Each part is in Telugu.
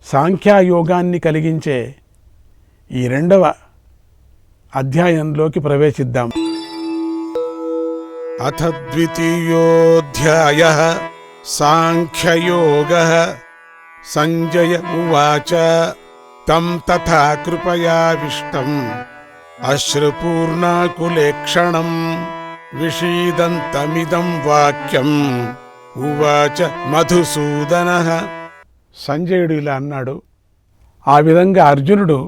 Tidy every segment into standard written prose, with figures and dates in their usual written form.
సాంఖ్యయోగాన్ని కలిగించే ఈ 2వ అధ్యాయంలోకి ప్రవేశిద్దాం. అథ ద్వితీయోऽధ్యాయః సాంఖ్యయోగః. సంజయ ఉవాచ తం తథా కృపయావిష్టం అశ్రుపూర్ణాకులేక్షణం విషీదంతమిదం వాక్యం ఉవాచ మధుసూదనః. సంజయుడు ఇలా అన్నాడు. ఆ విధంగా అర్జునుడు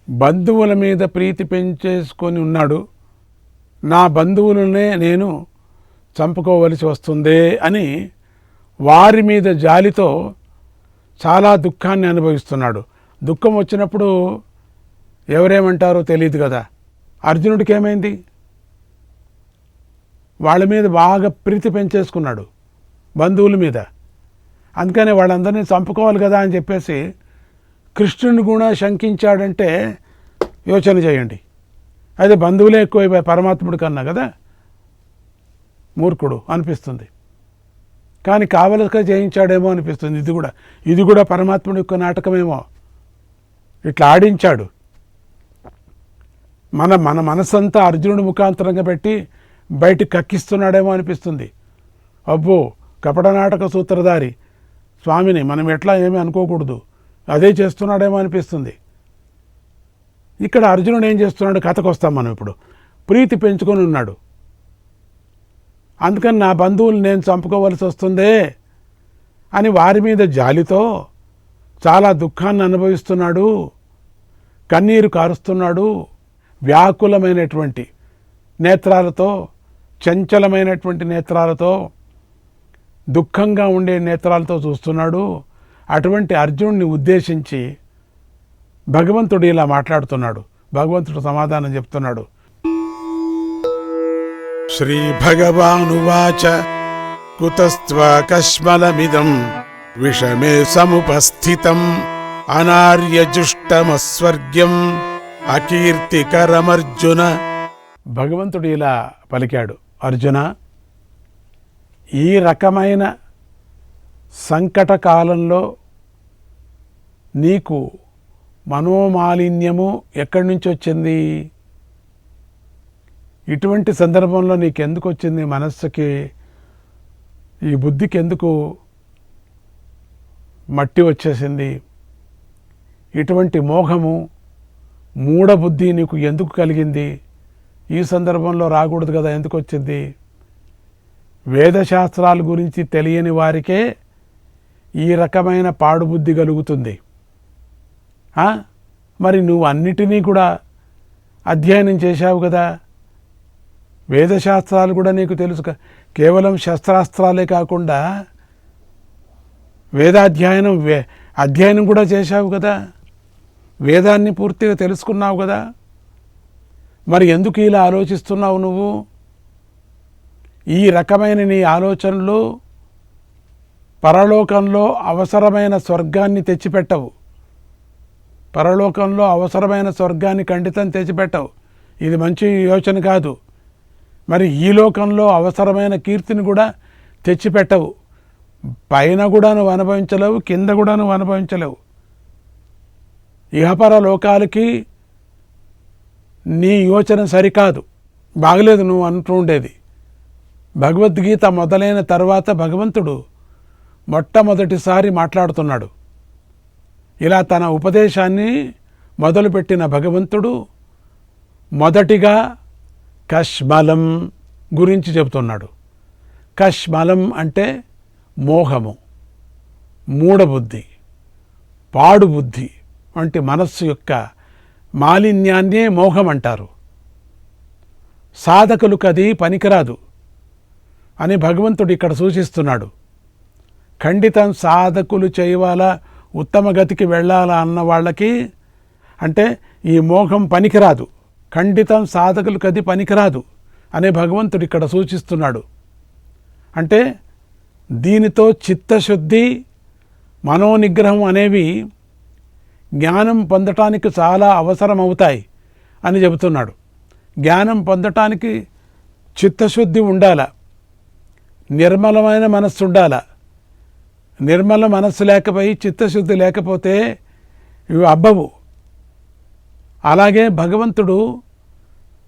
బంధువుల మీద ప్రీతి పెంచేసుకొని ఉన్నాడు. నా బంధువులనే నేను చంపుకోవలసి వస్తుందే అని వారి మీద జాలితో చాలా దుఃఖాన్ని అనుభవిస్తున్నాడు. దుఃఖం వచ్చినప్పుడు ఎవరేమంటారో తెలియదు కదా. అర్జునుడికి ఏమైంది? వాళ్ళ మీద బాగా ప్రీతి పెంచేసుకున్నాడు, బంధువుల మీద. అందుకని వాళ్ళందరినీ చంపుకోవాలి కదా అని చెప్పేసి కృష్ణుని కూడా శంకించాడంటే యోచన చేయండి. అయితే బంధువులే ఎక్కువ పరమాత్ముడి కన్నా కదా, మూర్ఖుడు అనిపిస్తుంది. కానీ కావలసిగా జయించాడేమో అనిపిస్తుంది. ఇది కూడా పరమాత్ముడి యొక్క నాటకమేమో. ఇట్లా ఆడించాడు. మన మనసంతా అర్జునుడి ముఖాంతరంగా పెట్టి బయటికి కక్కిస్తున్నాడేమో అనిపిస్తుంది. అబ్బో, కపట నాటక సూత్రధారి స్వామిని మనం ఎట్లా ఏమీ అనుకోకూడదు, అదే చేస్తున్నాడేమో అనిపిస్తుంది. ఇక్కడ అర్జునుడు ఏం చేస్తున్నాడు? కథకు వస్తాం మనం ఇప్పుడు. ప్రీతి పెంచుకొని ఉన్నాడు. అందుకని నా బంధువులు నేను చంపుకోవలసి వస్తుందే అని వారి మీద జాలితో చాలా దుఃఖాన్ని అనుభవిస్తున్నాడు, కన్నీరు కారుస్తున్నాడు. వ్యాకులమైనటువంటి నేత్రాలతో, చంచలమైనటువంటి నేత్రాలతో, దుఃఖంగా ఉండే నేత్రాలతో చూస్తున్నాడు. అటువంటి అర్జునుడిని ఉద్దేశించి భగవంతుడు ఇలా మాట్లాడుతున్నాడు. భగవంతుడు సమాధానం చెప్తున్నాడు. శ్రీ భగవానువాచ కుతస్త్వాకస్మలమిదం విషమే సముపస్థితం అనార్యజుష్టమస్వర్గ్యం అకీర్తికరమర్జున. భగవంతుడు ఇలా పలికాడు. అర్జున, ఈ రకమైన సంకట కాలంలో నీకు మనోమాలిన్యము ఎక్కడి నుంచి వచ్చింది? ఇటువంటి సందర్భంలో నీకెందుకు వచ్చింది? మనస్సుకి, ఈ బుద్ధికి ఎందుకు మట్టి వచ్చేసింది? ఇటువంటి మోహము, మూఢబుద్ధి నీకు ఎందుకు కలిగింది? ఈ సందర్భంలో రాకూడదు కదా, ఎందుకు వచ్చింది? వేదశాస్త్రాల గురించి తెలియని వారికే ఈ రకమైన పాడుబుద్ధి కలుగుతుంది. మరి నువ్వు అన్నిటినీ కూడా అధ్యయనం చేశావు కదా, వేదశాస్త్రాలు కూడా నీకు తెలుసు. కేవలం శస్త్రాస్త్రాలే కాకుండా అధ్యయనం కూడా చేశావు కదా, వేదాన్ని పూర్తిగా తెలుసుకున్నావు కదా. మరి ఎందుకు ఇలా ఆలోచిస్తున్నావు నువ్వు? ఈ రకమైన నీ ఆలోచనలు పరలోకంలో అవసరమైన స్వర్గాన్ని తెచ్చిపెట్టవు. పరలోకంలో అవసరమైన స్వర్గాన్ని ఖండితం తెచ్చిపెట్టవు. ఇది మంచి యోచన కాదు. మరి ఈ లోకంలో అవసరమైన కీర్తిని కూడా తెచ్చిపెట్టవు. పైన కూడా నువ్వు అనుభవించలేవు, కింద కూడా నువ్వు అనుభవించలేవు. ఇహపర లోకాలకి నీ యోచన సరికాదు, బాగలేదు నువ్వు అంటూ ఉండేది. భగవద్గీత మొదలైన తర్వాత భగవంతుడు మొట్టమొదటిసారి మాట్లాడుతున్నాడు. ఇలా తన ఉపదేశాన్ని మొదలుపెట్టిన భగవంతుడు మొదటిగా కష్మలం గురించి చెబుతున్నాడు. కష్మలం అంటే మోహము, మూఢబుద్ధి, పాడుబుద్ధి వంటి మనస్సు యొక్క మాలిన్యాన్నే మోహం అంటారు. సాధకులకు అది పనికిరాదు అని భగవంతుడు ఇక్కడ సూచిస్తున్నాడు. ఖండితం సాధకులు చేయవాలా, ఉత్తమ గతికి వెళ్ళాలా అన్న వాళ్ళకి అంటే ఈ మోహం పనికిరాదు. ఖండితం సాధకులకు అది పనికిరాదు అనే భగవంతుడు ఇక్కడ సూచిస్తున్నాడు. అంటే దీనితో చిత్తశుద్ధి, మనోనిగ్రహం అనేవి జ్ఞానం పొందటానికి చాలా అవసరమవుతాయి అని చెబుతున్నాడు. జ్ఞానం పొందటానికి చిత్తశుద్ధి ఉండాల, నిర్మలమైన మనస్సు ఉండాల, నిర్మల మనస్సు లేకపోయి చిత్తశుద్ధి లేకపోతే ఇవి అబ్బవు. అలాగే భగవంతుడు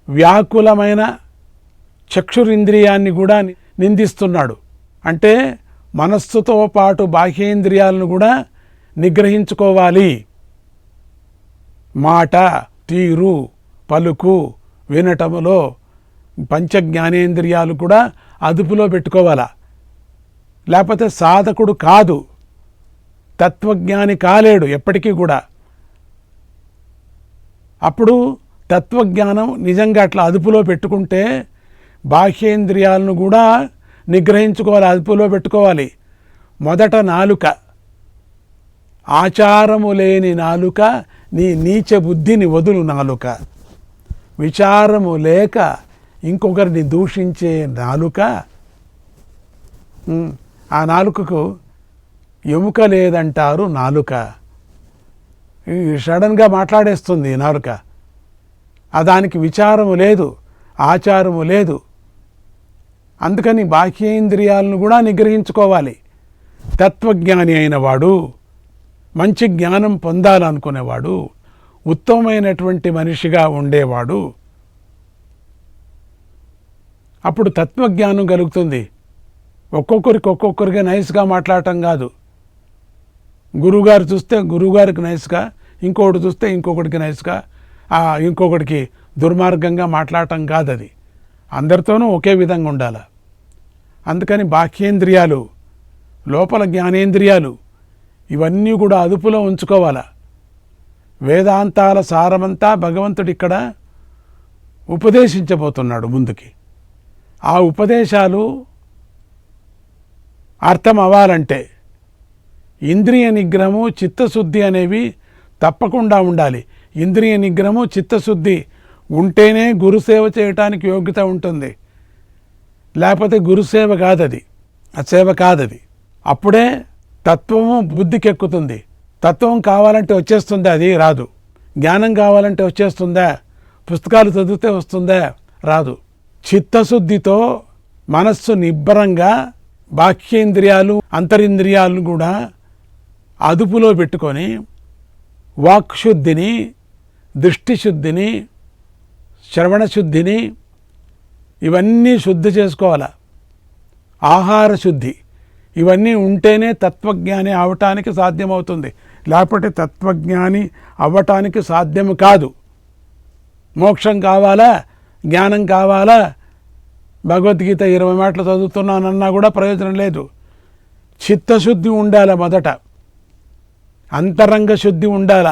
వ్యాకులమైన చక్షురింద్రియాన్ని కూడా నిందిస్తున్నాడు. అంటే మనస్సుతో పాటు బాహ్యేంద్రియాలను కూడా నిగ్రహించుకోవాలి. మాట, తీరు, పలుకు, వినటములో పంచజ్ఞానేంద్రియాలు కూడా అదుపులో పెట్టుకోవాలా. లేకపోతే సాధకుడు కాదు, తత్వజ్ఞాని కాలేడు ఎప్పటికీ కూడా. అప్పుడు తత్వజ్ఞానం నిజంగా అట్లా అదుపులో పెట్టుకుంటే బాహ్యేంద్రియాలను కూడా నిగ్రహించుకోవాలి, అదుపులో పెట్టుకోవాలి. మొదట నాలుక, ఆచారము లేని నాలుక, నీ నీచ బుద్ధిని వదులు నాలుక. విచారము లేక ఇంకొకరిని దూషించే నాలుక, ఆ నాలుకకు ఎముక లేదంటారు నాలుక. సడన్గా మాట్లాడేస్తుంది నాలుక. దానికి విచారము లేదు, ఆచారము లేదు. అందుకని బాహ్యేంద్రియాలను కూడా నిగ్రహించుకోవాలి. తత్వజ్ఞాని అయిన వాడు, మంచి జ్ఞానం పొందాలనుకునేవాడు, ఉత్తమమైనటువంటి మనిషిగా ఉండేవాడు, అప్పుడు తత్వజ్ఞానం కలుగుతుంది. ఒక్కొక్కరికి నైస్గా మాట్లాడటం కాదు. గురువుగారు చూస్తే గురువుగారికి నైస్గా, ఇంకొకటి చూస్తే ఇంకొకటికి నైస్గా, ఇంకొకటికి దుర్మార్గంగా మాట్లాడటం కాదు. అది అందరితోనూ ఒకే విధంగా ఉండాలి. అందుకని బాహ్యేంద్రియాలు, లోపల జ్ఞానేంద్రియాలు ఇవన్నీ కూడా అదుపులో ఉంచుకోవాలా. వేదాంతాల సారమంతా భగవంతుడు ఇక్కడ ఉపదేశించబోతున్నాడు ముందుకి. ఆ ఉపదేశాలు అర్థం అవ్వాలంటే ఇంద్రియ నిగ్రహము, చిత్తశుద్ధి అనేవి తప్పకుండా ఉండాలి. ఇంద్రియ నిగ్రహము, చిత్తశుద్ధి ఉంటేనే గురుసేవ చేయటానికి యోగ్యత ఉంటుంది. లేకపోతే గురుసేవ కాదది, సేవ కాదది. అప్పుడే తత్వము బుద్ధికి ఎక్కుతుంది. తత్వం కావాలంటే వచ్చేస్తుందా? అది రాదు. జ్ఞానం కావాలంటే వచ్చేస్తుందా? పుస్తకాలు చదివితే వస్తుందా? రాదు. చిత్తశుద్ధితో మనస్సు నిబ్బరంగా బాహ్యేంద్రియాలు, అంతరింద్రియాలను కూడా అదుపులో పెట్టుకొని వాక్శుద్ధిని, దృష్టిశుద్ధిని, శ్రవణశుద్ధిని ఇవన్నీ శుద్ధి చేసుకోవాలి. ఆహార శుద్ధి ఇవన్నీ ఉంటేనే తత్వజ్ఞాని అవటానికి సాధ్యమవుతుంది. లేకపోతే తత్వజ్ఞాని అవ్వటానికి సాధ్యము కాదు. మోక్షం కావాలా, జ్ఞానం కావాలా, భగవద్గీత 20 మాటలు చదువుతున్నానన్నా కూడా ప్రయోజనం లేదు. చిత్తశుద్ధి ఉండాల, మొదట అంతరంగ శుద్ధి ఉండాల,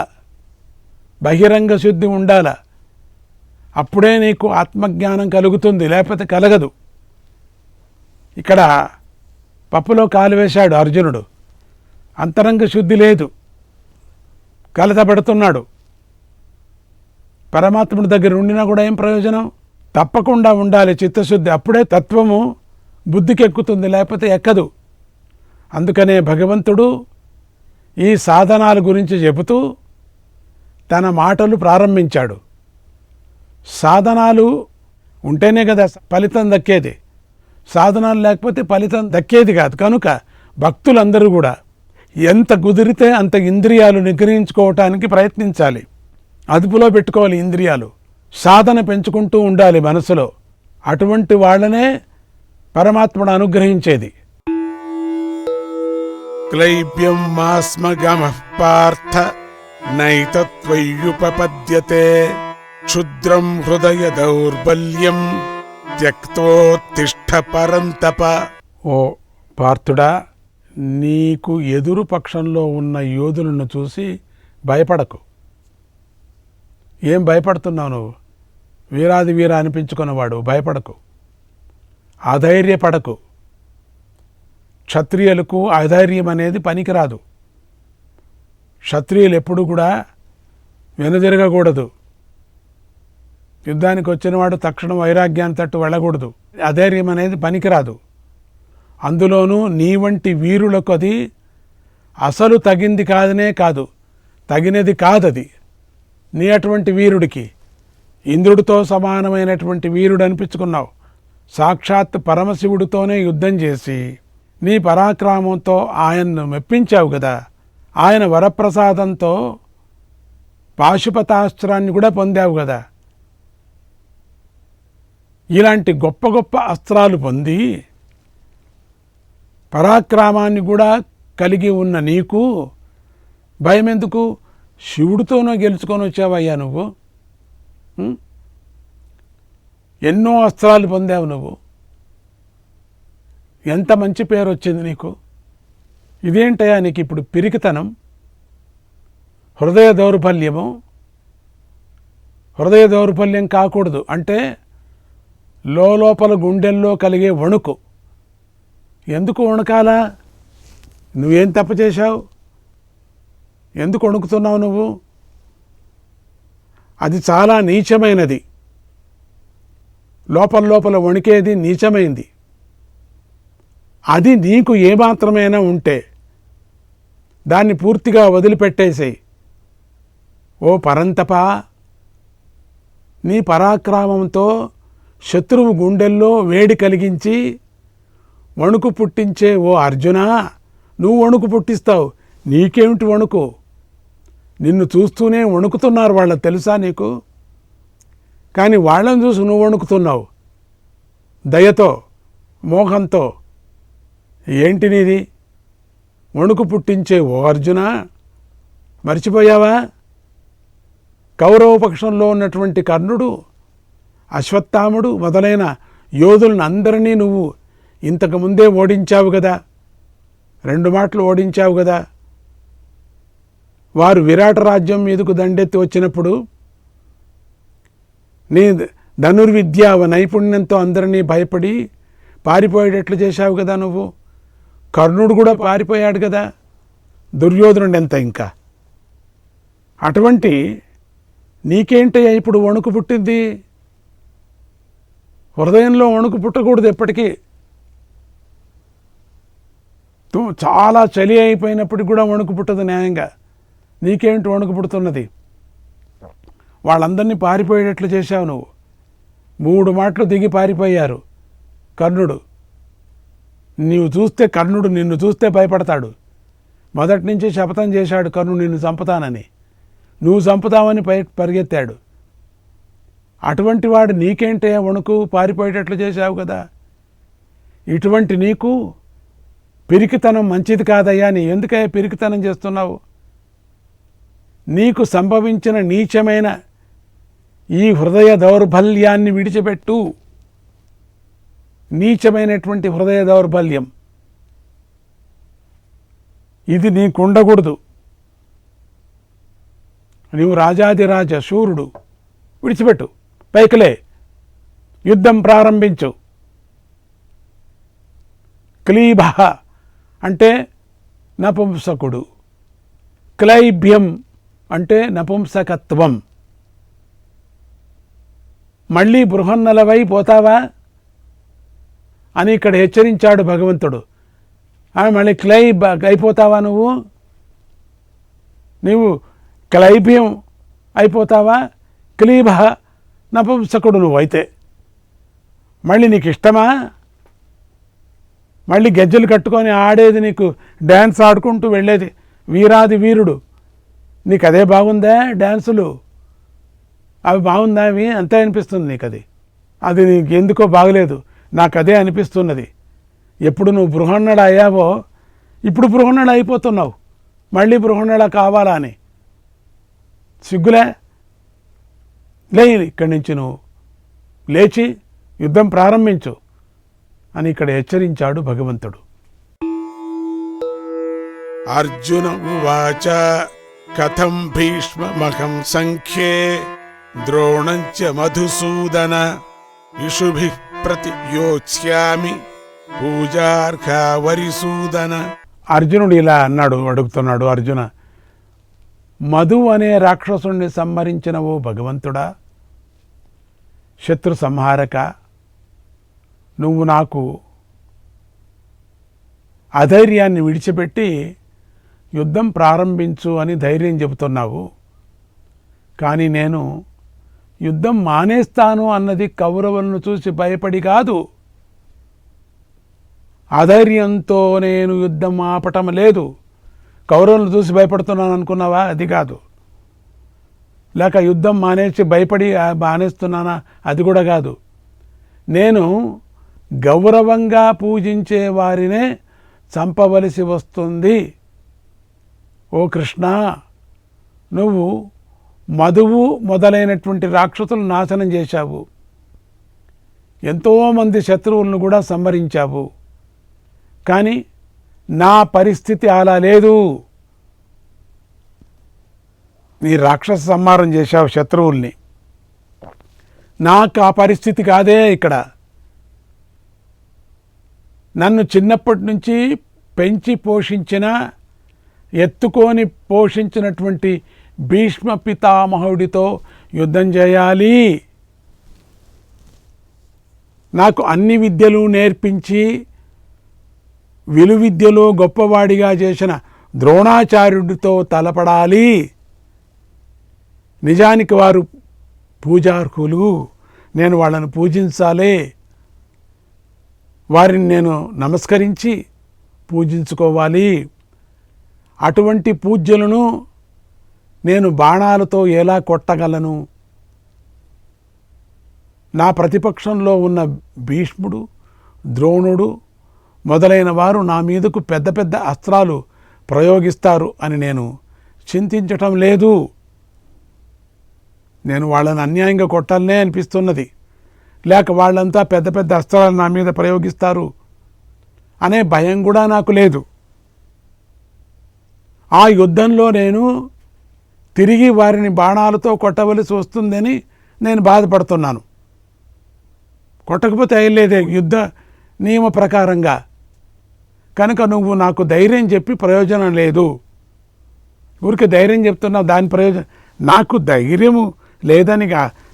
బహిరంగ శుద్ధి ఉండాల. అప్పుడే నీకు ఆత్మజ్ఞానం కలుగుతుంది, లేకపోతే కలగదు. ఇక్కడ పప్పులో కాలు వేశాడు అర్జునుడు. అంతరంగ శుద్ధి లేదు, కలతపడుతున్నాడు. పరమాత్ముడి దగ్గర ఉండినా కూడా ఏం ప్రయోజనం? తప్పకుండా ఉండాలి చిత్తశుద్ధి. అప్పుడే తత్వము బుద్ధికి ఎక్కుతుంది, లేకపోతే ఎక్కదు. అందుకనే భగవంతుడు ఈ సాధనాల గురించి చెబుతూ తన మాటలు ప్రారంభించాడు. సాధనాలు ఉంటేనే కదా ఫలితం దక్కేది. సాధనాలు లేకపోతే ఫలితం దక్కేది కాదు. కనుక భక్తులందరూ కూడా ఎంత కుదిరితే అంత ఇంద్రియాలు నిగ్రహించుకోవటానికి ప్రయత్నించాలి, అదుపులో పెట్టుకోవాలి. ఇంద్రియాలు సాధన పెంచుకుంటూ ఉండాలి మనసులో. అటువంటి వాళ్ళనే పరమాత్ముడు అనుగ్రహించేది. క్లైబ్యం మాస్మగమః పార్థ నైతత్వయ్యుపపద్యతే క్షుద్రం హృదయ దౌర్బల్యం త్యక్తోత్తిష్ఠ పరంతప. ఓ పార్థుడా, నీకు ఎదురు పక్షంలో ఉన్న యోధులను చూసి భయపడకు. ఏం భయపడుతున్నావు నువ్వు? వీరాది వీర అనిపించుకున్నవాడు, భయపడకు, అధైర్యపడకు. క్షత్రియులకు అధైర్యం అనేది పనికిరాదు. క్షత్రియులు ఎప్పుడు కూడా వెనుదిరగకూడదు. యుద్ధానికి వచ్చినవాడు తక్షణం వైరాగ్యాన్ని తట్టు వెళ్ళకూడదు. అధైర్యం అనేది పనికిరాదు. అందులోనూ నీ వంటి వీరులకు అది అసలు తగింది కాదనే కాదు, తగినది కాదది. నీ అటువంటి వీరుడికి, ఇంద్రుడితో సమానమైనటువంటి వీరుడు అనిపించుకున్నావు. సాక్షాత్ పరమశివుడితోనే యుద్ధం చేసి నీ పరాక్రమంతో ఆయన్ను మెప్పించావు కదా, ఆయన వరప్రసాదంతో పాశుపతాస్త్రాన్ని కూడా పొందావు కదా. ఇలాంటి గొప్ప గొప్ప అస్త్రాలు పొంది పరాక్రమాన్ని కూడా కలిగి ఉన్న నీకు భయం ఎందుకు? శివుడితోనో గెలుచుకొని వచ్చావయ్యా నువ్వు. ఎన్నో అస్త్రాలు పొందావు నువ్వు. ఎంత మంచి పేరు వచ్చింది నీకు. ఇదేంటయ్యా నీకు ఇప్పుడు పిరికితనం, హృదయ దౌర్బల్యము? హృదయ దౌర్బల్యం కాకూడదు. అంటే లోపల గుండెల్లో కలిగే వణుకు. ఎందుకు వణుకాలా? నువ్వేం తప్పు చేశావు? ఎందుకు వణుకుతున్నావు నువ్వు? అది చాలా నీచమైనది. లోపల వణికేది నీచమైంది. అది నీకు ఏమాత్రమైనా ఉంటే దాన్ని పూర్తిగా వదిలిపెట్టేసేయి. ఓ పరంతపా, నీ పరాక్రమంతో శత్రువు గుండెల్లో వేడి కలిగించి వణుకు పుట్టించే ఓ అర్జునా, నువ్వు వణుకు పుట్టిస్తావు. నీకేమిటి వణుకు? నిన్ను చూస్తూనే వణుకుతున్నారు వాళ్ళు, తెలుసా నీకు? కానీ వాళ్ళని చూసి నువ్వు వణుకుతున్నావు దయతో, మోహంతో. ఏంటి నీది? వణుకు పుట్టించే ఓ అర్జునా, మర్చిపోయావా? కౌరవ పక్షంలో ఉన్నటువంటి కర్ణుడు, అశ్వత్థాముడు మొదలైన యోధులను అందరినీ నువ్వు ఇంతకుముందే ఓడించావు కదా, 2 మాటలు ఓడించావు కదా. వారు విరాట రాజ్యం మీదకు దండెత్తి వచ్చినప్పుడు నీ ధనుర్విద్య నైపుణ్యంతో అందరినీ భయపడి పారిపోయేటట్లు చేశావు కదా నువ్వు. కర్ణుడు కూడా పారిపోయాడు కదా, దుర్యోధనుడు ఎంత ఇంకా. అటువంటి నీకేంటయ్యా ఇప్పుడు వణుకు పుట్టింది? హృదయంలో వణుకు పుట్టకూడదు ఎప్పటికీ. చాలా చలి అయిపోయినప్పటికి కూడా వణుకు పుట్టదు న్యాయంగా. నీకేంటి వణుకు పుడుతున్నది? వాళ్ళందరినీ పారిపోయేటట్లు చేశావు నువ్వు. 3 మాటలు దిగి పారిపోయారు. కర్ణుడు నిన్ను చూస్తే భయపడతాడు. మొదటి నుంచి శపథం చేశాడు కర్ణుడు నిన్ను చంపుతానని. నువ్వు చంపుతావని పరిగెత్తాడు. అటువంటి వాడు నీకేంటే వణుకు? పారిపోయేటట్లు చేశావు కదా. ఇటువంటి నీకు పిరికితనం మంచిది కాదయ్యా. నీ ఎందుకయ్యా పిరికితనం చేస్తున్నావు? నీకు సంభవించిన నీచమైన ఈ హృదయ దౌర్బల్యాన్ని విడిచిపెట్టు. నీచమైనటువంటి హృదయ దౌర్బల్యం ఇది నీకుండకూడదు. నీవు రాజాదిరాజ శూరుడు. విడిచిపెట్టు, పైకిలే, యుద్ధం ప్రారంభించు. క్లీభ అంటే నపుంసకుడు, క్లైభ్యం అంటే నపుంసకత్వం. మళ్ళీ బృహన్నలవై పోతావా అని ఇక్కడ హెచ్చరించాడు భగవంతుడు. మళ్ళీ అయిపోతావా నువ్వు క్లైభ్యం అయిపోతావా? క్లీభ నపుంసకుడు నువ్వు అయితే మళ్ళీ నీకు ఇష్టమా? మళ్ళీ గజ్జలు కట్టుకొని ఆడేది, నీకు డ్యాన్స్ ఆడుకుంటూ వెళ్ళేది వీరాది వీరుడు. నీకు అదే బాగుందా? డ్యాన్సులు అవి బాగుందా? అవి అంతే అనిపిస్తుంది నీకు. అది నీకు ఎందుకో బాగలేదు. నాకు అదే అనిపిస్తున్నది. ఎప్పుడు నువ్వు బృహన్నడ అయ్యావో ఇప్పుడు బృహన్నడ అయిపోతున్నావు. మళ్ళీ బృహన్నడ కావాలా అని సిగ్గులే. లే, ఇక్కడి నుంచి నువ్వు లేచి యుద్ధం ప్రారంభించు అని ఇక్కడ హెచ్చరించాడు భగవంతుడు. అర్జున ఉవాచ కథం భీష్మమహం సంఖ్యే ద్రోణంచ మధుసూదన ఇషుభిః ప్రతియోత్స్యామి పూజార్హా వరిసూదన. అర్జునుడు ఇలా అడుగుతున్నాడు. అర్జున, మధు అనే రాక్షసుణ్ణి సంహరించిన ఓ భగవంతుడా, శత్రు సంహారక, నువ్వు నాకు అధైర్యాన్ని విడిచిపెట్టి యుద్ధం ప్రారంభించు అని ధైర్యం చెబుతున్నావు. కానీ నేను యుద్ధం మానేస్తాను అన్నది కౌరవులను చూసి భయపడి కాదు, అధైర్యంతో నేను యుద్ధం ఆపటం లేదు. కౌరవులను చూసి భయపడుతున్నాను అనుకున్నావా? అది కాదు. లేక యుద్ధం మానేసి భయపడి మానేస్తున్నానా? అది కూడా కాదు. నేను గౌరవంగా పూజించే వారినే చంపవలసి వస్తుంది. ఓ కృష్ణ, నువ్వు మధువు మొదలైనటువంటి రాక్షసులు నాశనం చేశావు. ఎంతోమంది శత్రువులను కూడా సంహరించావు. కానీ నా పరిస్థితి అలా లేదు. నీ రాక్షస సంహారం చేశావు శత్రువుల్ని. నాకు ఆ పరిస్థితి కాదే ఇక్కడ. నన్ను చిన్నప్పటి నుంచి పెంచి పోషించిన, ఎత్తుకొని పోషించినటువంటి భీష్మ పితామహుడితో యుద్ధం చేయాలి. నాకు అన్ని విద్యలు నేర్పించి విలువిద్యలో గొప్పవాడిగా చేసిన ద్రోణాచార్యుడితో తలపడాలి. నిజానికి వారు పూజార్హులు. నేను వాళ్ళను పూజించాలి. వారిని నేను నమస్కరించి పూజించుకోవాలి. అటువంటి పూజ్యులను నేను బాణాలతో ఎలా కొట్టగలను? నా ప్రతిపక్షంలో ఉన్న భీష్ముడు, ద్రోణుడు మొదలైన వారు నా మీదకు పెద్ద పెద్ద అస్త్రాలు ప్రయోగిస్తారు అని నేను చింతించటం లేదు. నేను వాళ్ళని అన్యాయంగా కొట్టాలనే అనిపిస్తున్నది. లేక వాళ్ళంతా పెద్ద పెద్ద అస్త్రాలు నా మీద ప్రయోగిస్తారు అనే భయం కూడా నాకు లేదు. ఆ యుద్ధంలో నేను తిరిగి వారిని బాణాలతో కొట్టవలసి వస్తుందని నేను బాధపడుతున్నాను. కొట్టకపోతే అయ్యలేదే యుద్ధ నియమ ప్రకారంగా. కనుక నువ్వు నాకు ధైర్యం చెప్పి ప్రయోజనం లేదు. ఊరికి ధైర్యం చెప్తున్నావు, దాని ప్రయోజనం. నాకు ధైర్యము లేదని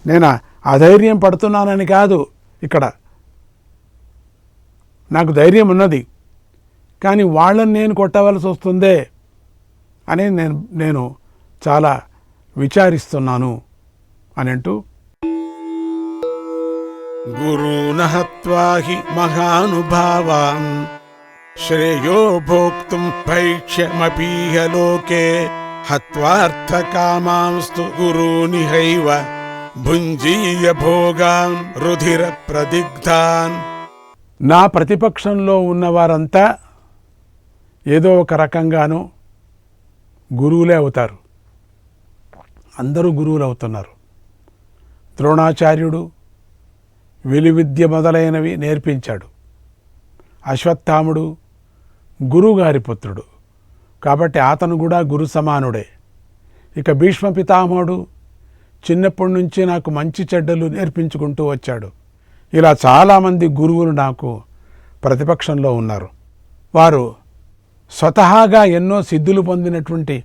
నేను అధైర్యం పడుతున్నానని కాదు. ఇక్కడ నాకు ధైర్యం ఉన్నది, కానీ వాళ్ళని నేను కొట్టవలసి వస్తుందే అని నేను చాలా విచారిస్తున్నాను అని అంటూ, గురూణ హత్వా హి మహానుభావాన్ శ్రేయో భోక్తుం భైక్ష్యమపీహ లోకే హత్వార్థకామాంస్తు గురూనిహైవ భుంజీయ భోగాన్ రుధిర ప్రదిగ్ధాన్. నా ప్రతిపక్షంలో ఉన్నవారంతా ఏదో ఒక రకంగానూ గురువులే అవుతారు. అందరూ గురువులు అవుతున్నారు. ద్రోణాచార్యుడు విలువిద్య మొదలైనవి నేర్పించాడు. అశ్వత్థాముడు గురువుగారి పుత్రుడు కాబట్టి అతను కూడా గురు సమానుడే. ఇక భీష్మ పితామహుడు చిన్నప్పటి నుంచి నాకు మంచి చెడ్డలు నేర్పించుకుంటూ వచ్చాడు. ఇలా చాలామంది గురువులు నాకు ప్రతిపక్షంలో ఉన్నారు. వారు స్వతహాగా ఎన్నో సిద్ధులు పొందినటువంటి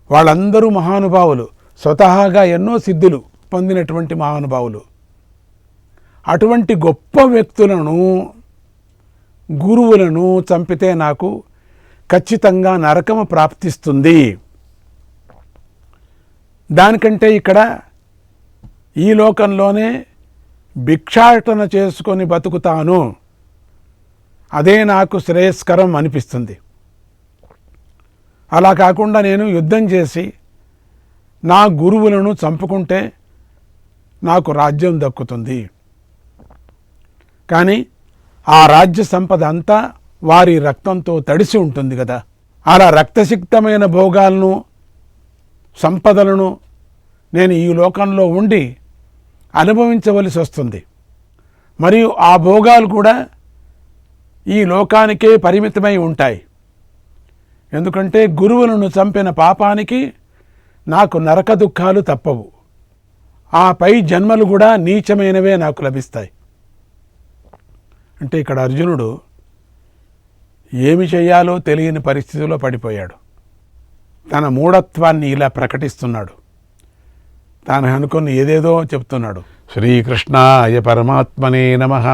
వాళ్ళందరూ మహానుభావులు. స్వతహాగా ఎన్నో సిద్ధులు పొందినటువంటి మహానుభావులు. అటువంటి గొప్ప వ్యక్తులను, గురువులను చంపితే నాకు ఖచ్చితంగా నరకము ప్రాప్తిస్తుంది. దానికంటే ఇక్కడ ఈ లోకంలోనే భిక్షాటన చేసుకొని బతుకుతాను, అదే నాకు శ్రేయస్కరం అనిపిస్తుంది. అలా కాకుండా నేను యుద్ధం చేసి నా గురువులను చంపుకుంటే నాకు రాజ్యం దక్కుతుంది. కానీ ఆ రాజ్య సంపద అంతా వారి రక్తంతో తడిసి ఉంటుంది కదా. అలా రక్తసిక్తమైన భోగాలను, సంపదలను నేను ఈ లోకంలో ఉండి అనుభవించవలసి వస్తుంది. మరియు ఆ భోగాలు కూడా ఈ లోకానికే పరిమితమై ఉంటాయి. ఎందుకంటే గురువులను చంపిన పాపానికి నాకు నరక దుఃఖాలు తప్పవు. ఆ పై జన్మలు కూడా నీచమైనవే నాకు లభిస్తాయి. అంటే ఇక్కడ అర్జునుడు ఏమి చేయాలో తెలియని పరిస్థితిలో పడిపోయాడు. తన మూఢత్వాన్ని ఇలా ప్రకటిస్తున్నాడు. తాను అనుకుని ఏదేదో చెప్తున్నాడు. శ్రీకృష్ణాయ పరమాత్మనే నమః.